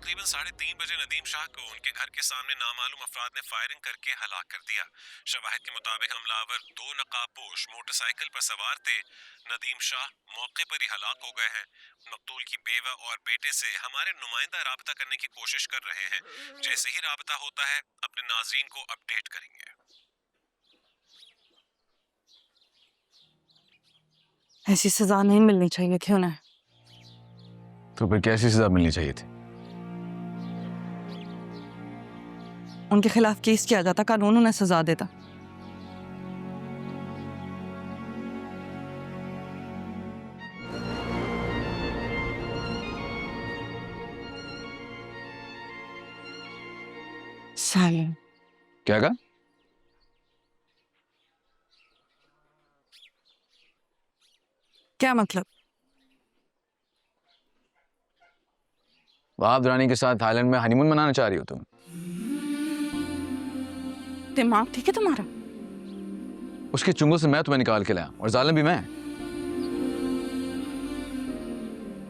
तकरीबन 3:30 बजे नदीम शाह को उनके घर के सामने नामालूम अफराद ने फायरिंग करके हलाक कर दिया। शवाहिद के मुताबिक हमलावर 2 नकाबपोश मोटरसाइकिल पर सवार थे। नदीम शाह मौके पर ही हलाक हो गए हैं। मकतूल की बेवा और बेटे से हमारे नुमाइंदा राबता करने की कोशिश कर रहे हैं। जैसे ही राबता होता है अपने नाज़रीन को अपडेट करेंगे। ऐसी सजा नहीं मिलनी चाहिए थी उन्हें। तो फिर कैसी सजा मिलनी चाहिए थी? उनके खिलाफ केस किया जाता, कानून उन्हें सजा देता। सालिम। क्या कहा? क्या मतलब? वहाब रानी के साथ थाईलैंड में हनीमून मनाना चाह रही हो तुम? दिमाग ठीक है तुम्हारा? उसके चुंगल से मैं तुम्हें निकाल के लाया और जालिम भी मैं।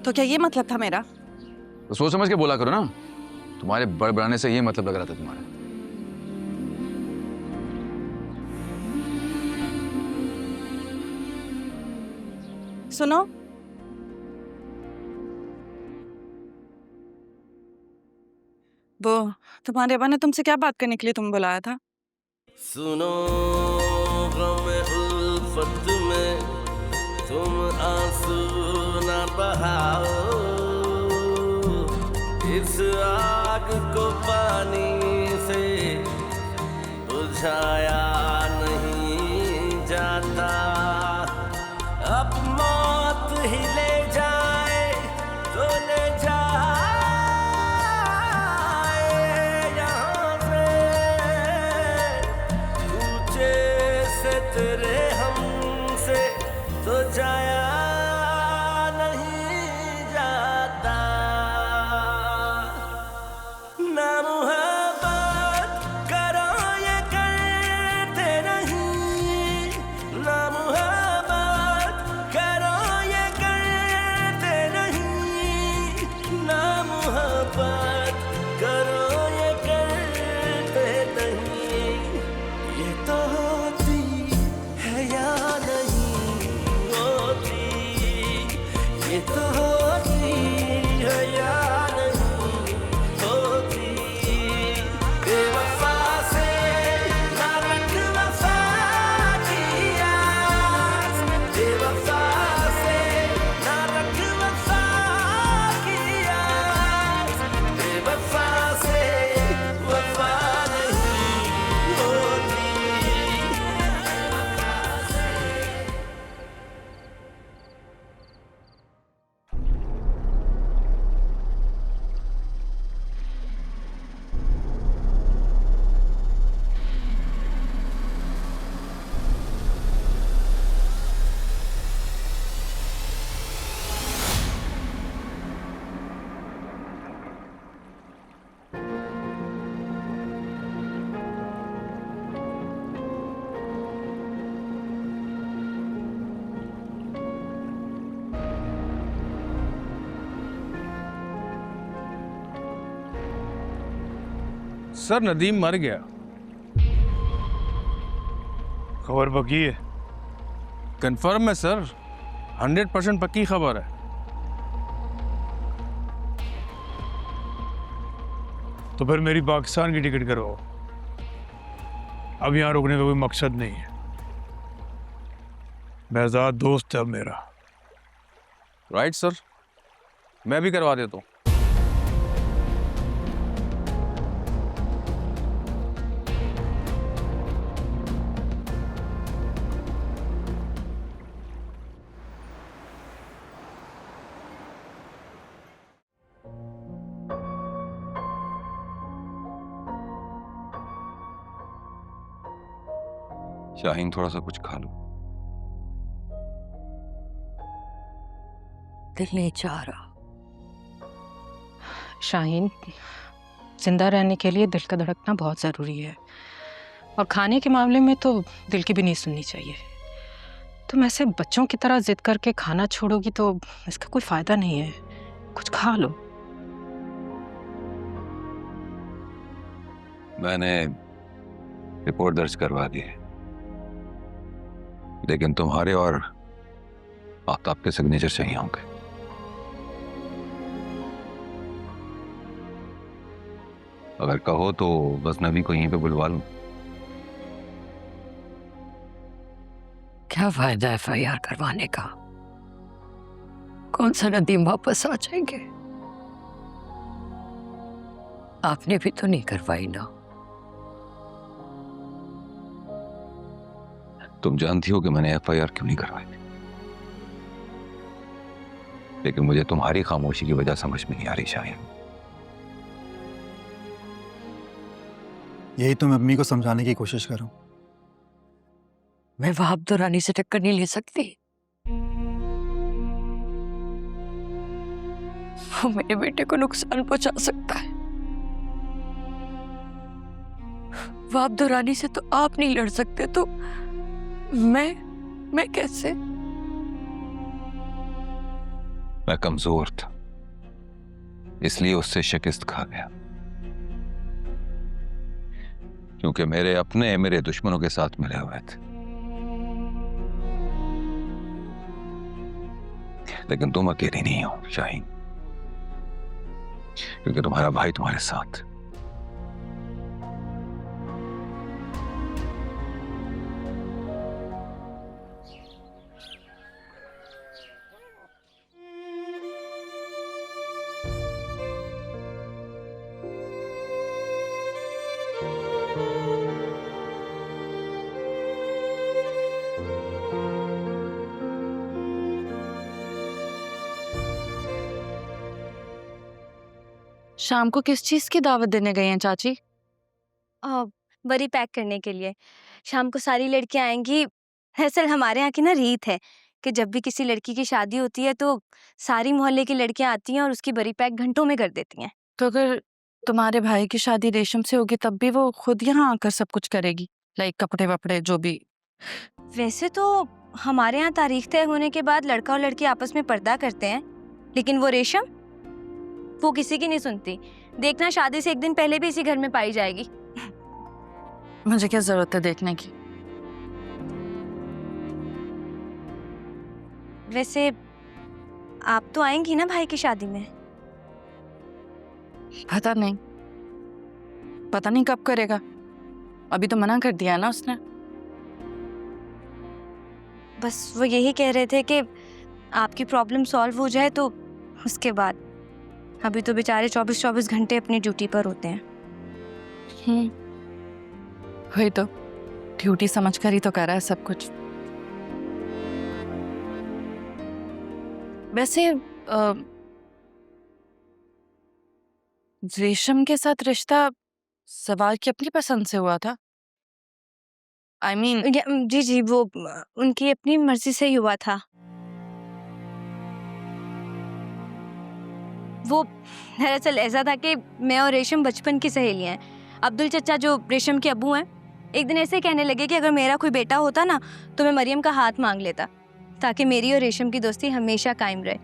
तो क्या ये मतलब था मेरा? तो सोच समझ के बोला करो ना। तुम्हारे बड़बड़ाने से ये मतलब लग रहा था तुम्हारा। सुनो, वो तुम्हारे अब्बा ने तुमसे क्या बात करने के लिए तुम बुलाया था? सुनो गमे उल्फत में तुम आंसू न बहाओ, इस आग को पानी से बुझाया नहीं जाता। अब मौत ही ले जाए तो ले जाए यहाँ से, ऊंचे से तेरे हमसे तो जाया नहीं जाता। ना मुहब्बत करो ये करते नहीं, ना मुहब्बत करो ये करते नहीं, ना मुहब्बत करो ये करते नहीं। ये तो होती है या नहीं होती, ये तो होती है या नहीं होती। बेवफा से ना रख वफा की आस, बेवफा से ना रख वफा की आस, बेवफा से वफा नहीं होती। सर नदीम मर गया। खबर पक्की है? कंफर्म है सर, 100% पक्की खबर है। तो फिर मेरी पाकिस्तान की टिकट करवाओ। अब यहाँ रुकने का कोई मकसद नहीं है। बेहजाद दोस्त है अब मेरा। राइट सर, मैं भी करवा देता हूँ। शाहीन, थोड़ा सा कुछ खा लो। दिल नहीं चाह रहा। शाहीन, जिंदा रहने के लिए दिल का धड़कना बहुत ज़रूरी है, और खाने के मामले में तो दिल की भी नहीं सुननी चाहिए। तुम ऐसे बच्चों की तरह जिद करके खाना छोड़ोगी तो इसका कोई फ़ायदा नहीं है। कुछ खा लो। मैंने रिपोर्ट दर्ज करवा दी है, लेकिन तुम्हारे और आफ्ताब के सिग्नेचर चाहिए होंगे। अगर कहो तो गजनवी को यहीं पे बुलवा लूं। क्या फायदा FIR करवाने का? कौन सा नदीम वापस आ जाएंगे? आपने भी तो नहीं करवाई ना। तुम जानती हो कि मैंने FIR क्यों नहीं करवाई थी, लेकिन मुझे तुम्हारी खामोशी की वजह समझ में नहीं आ रही शाहीन। यही तो मैं अम्मी को समझाने की कोशिश कर रहा हूं। मैं वहाब दुरानी से टक्कर नहीं ले सकती। वो मेरे बेटे को नुकसान पहुंचा सकता है। वहाब दुरानी से तो आप नहीं लड़ सकते, तो मैं कैसे? मैं कमजोर था, इसलिए उससे शिकस्त खा गया, क्योंकि मेरे अपने मेरे दुश्मनों के साथ मिले हुए थे। लेकिन तुम अकेली नहीं हो शाहीन, क्योंकि तुम्हारा भाई तुम्हारे साथ। शाम को किस चीज की दावत देने गई हैं चाची? बरी पैक करने के लिए। शाम को सारी लड़कियां आएंगी। दरअसल हमारे यहाँ की ना रीत है कि जब भी किसी लड़की की शादी होती है तो सारी मोहल्ले की लड़कियां आती हैं और उसकी बरी पैक घंटों में कर देती हैं। तो अगर तुम्हारे भाई की शादी रेशम से होगी तब भी वो खुद यहाँ आकर सब कुछ करेगी, लाइक कपड़े वपड़े जो भी? वैसे तो हमारे यहाँ तारीख तय होने के बाद लड़का और लड़की आपस में पर्दा करते हैं, लेकिन वो रेशम, वो किसी की नहीं सुनती। देखना शादी से एक दिन पहले भी इसी घर में पाई जाएगी। मुझे क्या जरूरत है देखने की? वैसे आप तो आएंगी ना भाई की शादी में? पता नहीं कब करेगा। अभी तो मना कर दिया ना उसने। बस वो यही कह रहे थे कि आपकी प्रॉब्लम सॉल्व हो जाए तो उसके बाद। अभी तो बेचारे 24-24 घंटे अपनी ड्यूटी पर होते हैं। वही तो, ड्यूटी समझकर ही तो कर रहा है सब कुछ। वैसे रेशम के साथ रिश्ता सवाल की अपनी पसंद से हुआ था? I mean, जी वो उनकी अपनी मर्जी से ही हुआ था। वो दरअसल ऐसा था कि मैं और रेशम बचपन की सहेलियां हैं। अब्दुल चचा जो रेशम के अब्बू हैं, एक दिन ऐसे कहने लगे कि अगर मेरा कोई बेटा होता ना तो मैं मरियम का हाथ मांग लेता, ताकि मेरी और रेशम की दोस्ती हमेशा कायम रहे।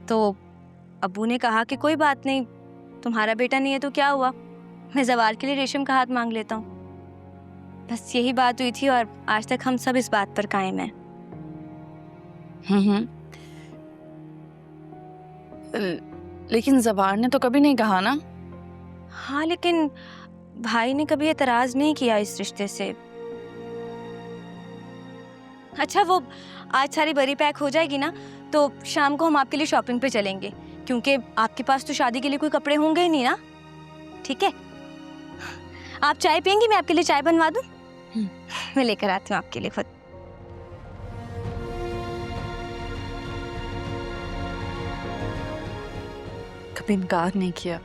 तो अब्बू ने कहा कि कोई बात नहीं, तुम्हारा बेटा नहीं है तो क्या हुआ, मैं ज़वाल के लिए रेशम का हाथ मांग लेता हूँ। बस यही बात हुई थी और आज तक हम सब इस बात पर कायम हैं। लेकिन ज़वार ने तो कभी नहीं कहा ना? हाँ, लेकिन भाई ने कभी एतराज नहीं किया इस रिश्ते से। अच्छा, वो आज सारी बरी पैक हो जाएगी ना तो शाम को हम आपके लिए शॉपिंग पे चलेंगे, क्योंकि आपके पास तो शादी के लिए कोई कपड़े होंगे ही नहीं ना। ठीक है, आप चाय पियेंगी? मैं आपके लिए चाय बनवा दूं? मैं लेकर आती हूँ आपके लिए खुद। कभी इनकार नहीं किया,